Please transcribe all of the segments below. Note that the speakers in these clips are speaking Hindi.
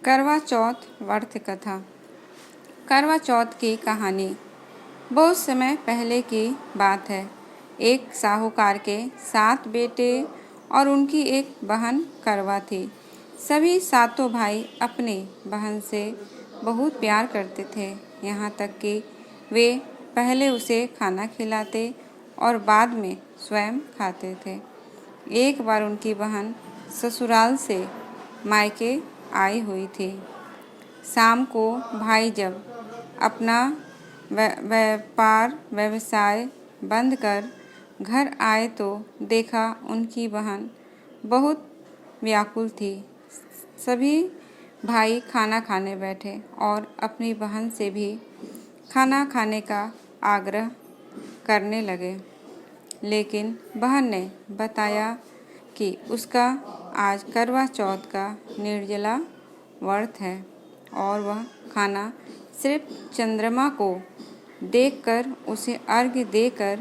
करवा चौथ व्रत कथा। करवा चौथ की कहानी बहुत समय पहले की बात है। एक साहूकार के 7 बेटे और उनकी एक बहन करवा थी। सभी सातों भाई अपनी बहन से बहुत प्यार करते थे, यहाँ तक कि वे पहले उसे खाना खिलाते और बाद में स्वयं खाते थे। एक बार उनकी बहन ससुराल से मायके आई हुई थी। शाम को भाई जब अपना व्यवसाय बंद कर घर आए तो देखा उनकी बहन बहुत व्याकुल थी। सभी भाई खाना खाने बैठे और अपनी बहन से भी खाना खाने का आग्रह करने लगे, लेकिन बहन ने बताया कि उसका आज करवा चौथ का निर्जला व्रत है और वह खाना सिर्फ चंद्रमा को देखकर उसे अर्घ्य देकर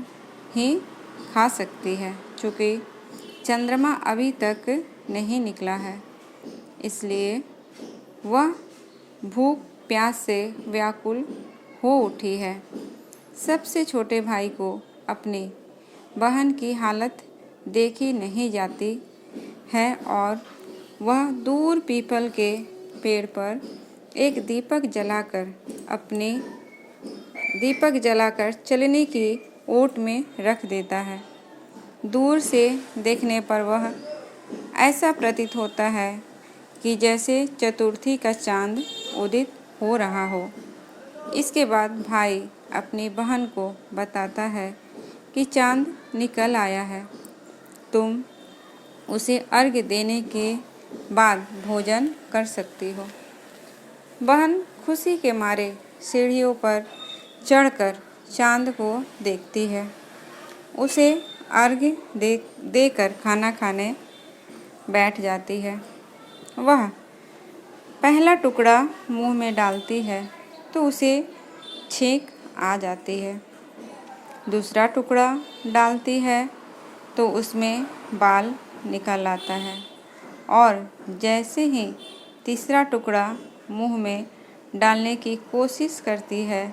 ही खा सकती है। चूँकि चंद्रमा अभी तक नहीं निकला है, इसलिए वह भूख प्यास से व्याकुल हो उठी है। सबसे छोटे भाई को अपनी बहन की हालत देखी नहीं जाती है और वह दूर पीपल के पेड़ पर एक दीपक जलाकर चलने की ओट में रख देता है। दूर से देखने पर वह ऐसा प्रतीत होता है कि जैसे चतुर्थी का चांद उदित हो रहा हो। इसके बाद भाई अपनी बहन को बताता है कि चांद निकल आया है, तुम उसे अर्घ्य देने के बाद भोजन कर सकती हो। बहन खुशी के मारे सीढ़ियों पर चढ़कर चांद को देखती है। उसे अर्घ्य देकर खाना खाने बैठ जाती है। वह पहला टुकड़ा मुंह में डालती है तो उसे छींक आ जाती है। दूसरा टुकड़ा डालती है तो उसमें बाल निकल आता है और जैसे ही तीसरा टुकड़ा मुंह में डालने की कोशिश करती है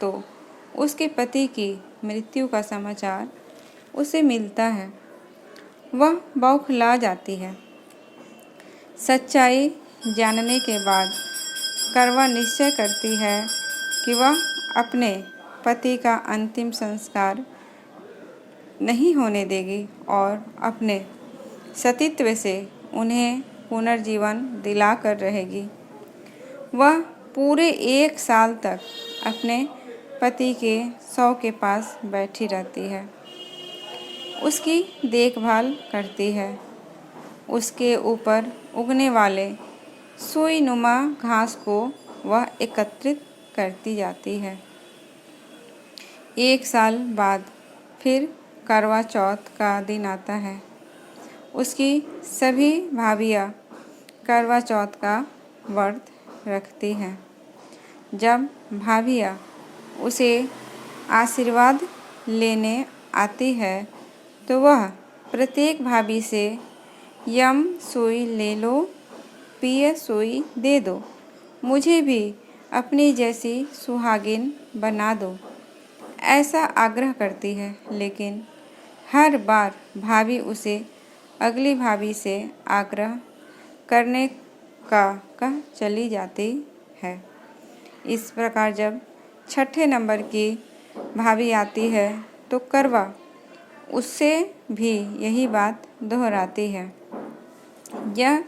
तो उसके पति की मृत्यु का समाचार उसे मिलता है। वह बौखला जाती है। सच्चाई जानने के बाद करवा निश्चय करती है कि वह अपने पति का अंतिम संस्कार नहीं होने देगी और अपने सतीत्व से उन्हें पुनर्जीवन दिलाकर रहेगी। वह पूरे 1 साल तक अपने पति के शव के पास बैठी रहती है, उसकी देखभाल करती है, उसके ऊपर उगने वाले सुईनुमा घास को वह एकत्रित करती जाती है। 1 साल बाद फिर करवा चौथ का दिन आता है। उसकी सभी भाभियाँ करवा चौथ का व्रत रखती हैं। जब भाभियाँ उसे आशीर्वाद लेने आती है तो वह प्रत्येक भाभी से यम सुई ले लो, पिय सुई दे दो, मुझे भी अपनी जैसी सुहागिन बना दो, ऐसा आग्रह करती है। लेकिन हर बार भाभी उसे अगली भाभी से आग्रह करने का कह चली जाती है। इस प्रकार जब छठे नंबर की भाभी आती है तो करवा उससे भी यही बात दोहराती है। यह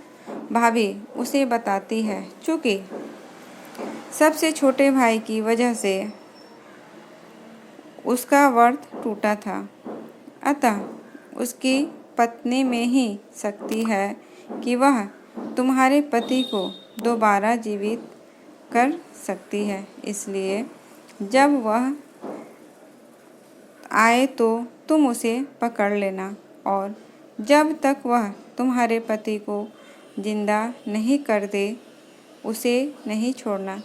भाभी उसे बताती है चूँकि सबसे छोटे भाई की वजह से उसका व्रत टूटा था, अतः उसकी पत्नी में ही शक्ति है कि वह तुम्हारे पति को दोबारा जीवित कर सकती है। इसलिए जब वह आए तो तुम उसे पकड़ लेना और जब तक वह तुम्हारे पति को जिंदा नहीं कर दे उसे नहीं छोड़ना,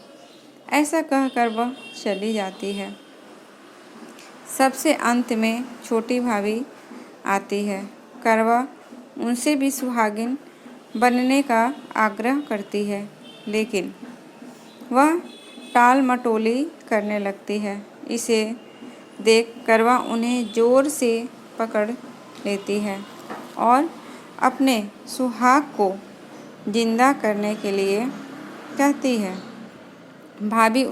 ऐसा कहकर वह चली जाती है। सबसे अंत में छोटी भाभी आती है। करवा उनसे भी सुहागिन बनने का आग्रह करती है, लेकिन वह टाल मटोली करने लगती है। इसे देख करवा उन्हें जोर से पकड़ लेती है और अपने सुहाग को जिंदा करने के लिए कहती है। भाभी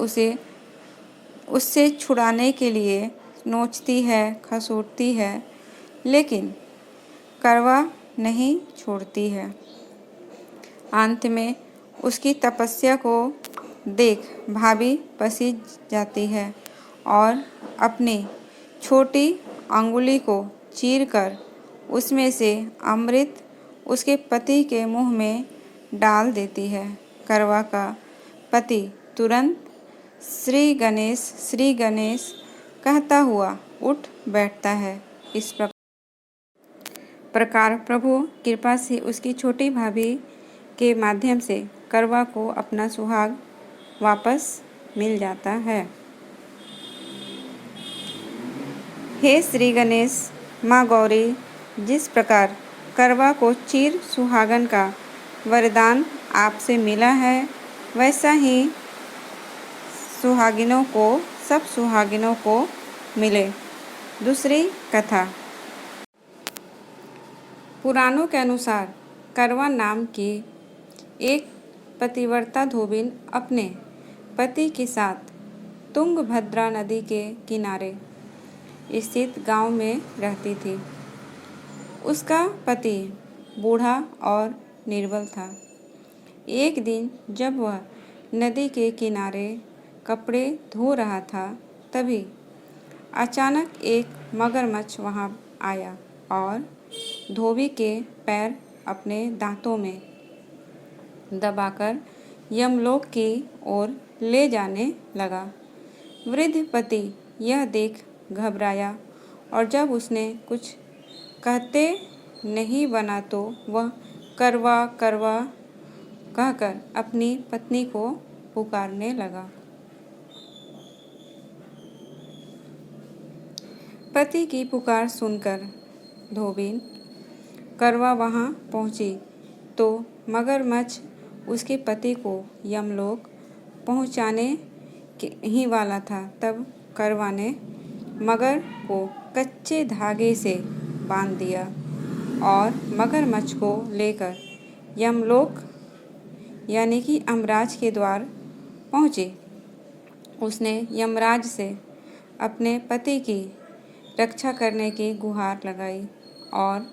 उससे छुड़ाने के लिए नोचती है, खसोटती है, लेकिन करवा नहीं छोड़ती है। अंत में उसकी तपस्या को देख भाभी पसीज जाती है और अपनी छोटी अंगुली को चीरकर उसमें से अमृत उसके पति के मुंह में डाल देती है। करवा का पति तुरंत श्री गणेश कहता हुआ उठ बैठता है। इस प्रकार प्रभु कृपा से उसकी छोटी भाभी के माध्यम से करवा को अपना सुहाग वापस मिल जाता है। हे श्री गणेश, माँ गौरी, जिस प्रकार करवा को चिर सुहागन का वरदान आपसे मिला है, वैसा ही सब सुहागिनों को मिले। दूसरी कथा। पुराणों के अनुसार करवा नाम की एक पतिव्रता धोबिन अपने पति के साथ तुंगभद्रा नदी के किनारे स्थित गांव में रहती थी। उसका पति बूढ़ा और निर्बल था। एक दिन जब वह नदी के किनारे कपड़े धो रहा था, तभी अचानक एक मगरमच्छ वहां आया और धोबी के पैर अपने दांतों में दबाकर यमलोक की ओर ले जाने लगा। वृद्ध पति यह देख घबराया और जब उसने कुछ कहते नहीं बना तो वह करवा करवा कहकर अपनी पत्नी को पुकारने लगा। पति की पुकार सुनकर धोबिन करवा वहां पहुंची तो मगरमच्छ उसके पति को यमलोक पहुंचाने ही वाला था। तब करवा ने मगर को कच्चे धागे से बांध दिया और मगरमच्छ को लेकर यमलोक यानी कि यमराज के द्वार पहुँचे। उसने यमराज से अपने पति की रक्षा करने की गुहार लगाई और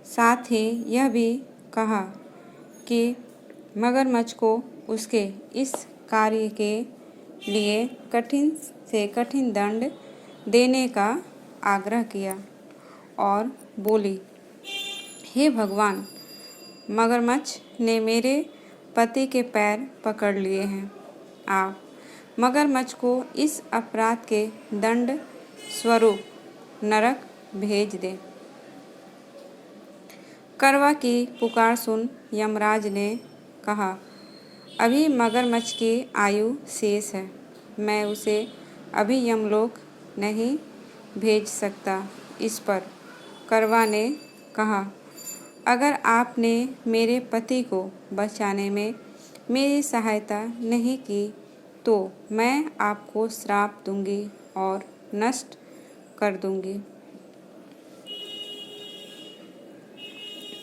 साथ ही यह भी कहा कि मगरमच्छ को उसके इस कार्य के लिए कठिन से कठिन दंड देने का आग्रह किया और बोली, हे भगवान, मगरमच्छ ने मेरे पति के पैर पकड़ लिए हैं। आप मगरमच्छ को इस अपराध के दंड स्वरूप नरक भेज दें। करवा की पुकार सुन यमराज ने कहा, अभी मगरमच्छ की आयु शेष है, मैं उसे अभी यमलोक नहीं भेज सकता। इस पर करवा ने कहा, अगर आपने मेरे पति को बचाने में मेरी सहायता नहीं की तो मैं आपको श्राप दूंगी और नष्ट कर दूंगी।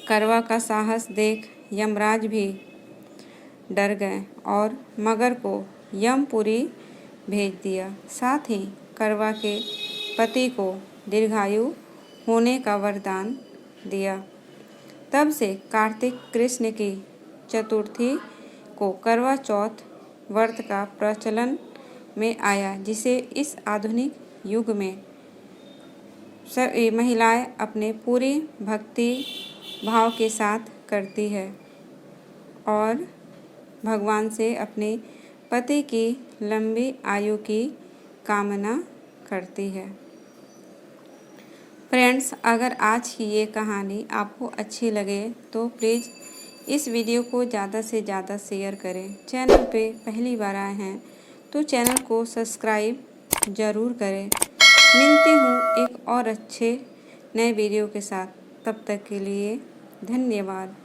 करवा का साहस देख यमराज भी डर गए और मगर को यमपुरी भेज दिया। साथ ही करवा के पति को दीर्घायु होने का वरदान दिया। तब से कार्तिक कृष्ण की चतुर्थी को करवा चौथ व्रत का प्रचलन में आया, जिसे इस आधुनिक युग में सभी महिलाएं अपने पूरी भक्ति भाव के साथ करती है और भगवान से अपने पति की लंबी आयु की कामना करती है। फ्रेंड्स, अगर आज की ये कहानी आपको अच्छी लगे तो प्लीज़ इस वीडियो को ज़्यादा से ज़्यादा शेयर करें। चैनल पे पहली बार आए हैं तो चैनल को सब्सक्राइब ज़रूर करें। मिलती हूँ एक और अच्छे नए वीडियो के साथ। तब तक के लिए धन्यवाद।